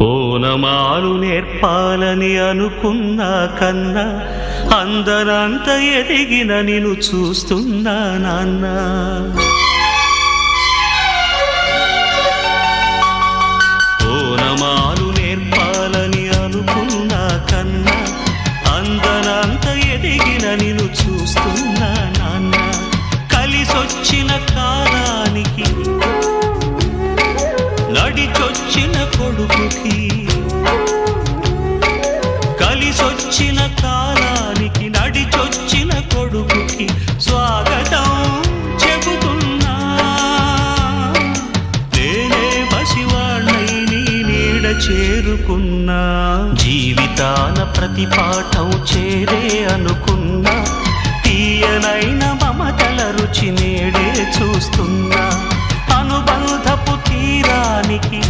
ఓనమాలు నేర్పాలని అనుకున్నా కన్నా అందరంత ఎదిగిన నిన్ను చూస్తున్నా నాన్న. ఓనమాలు నేర్పాలని అనుకున్నా కన్నా అందరంత ఎదిగిన నిన్ను చూస్తున్నా నాన్న. కలిసొచ్చిన కాలానికి నడిచొచ్చిన కొడుకుకి, కలిసొచ్చిన కాలానికి నడిచొచ్చిన కొడుకుకి స్వాగతం చెబుతున్నా. నేనే పసివాణ్ణై నీ నీడ చేరుకున్నా. జీవితాన ప్రతి పాఠం చేరే అనుకున్నా. తీయనైన మమతల రుచి నేడే చూస్తున్నా. అనుబంధపు తీరానికి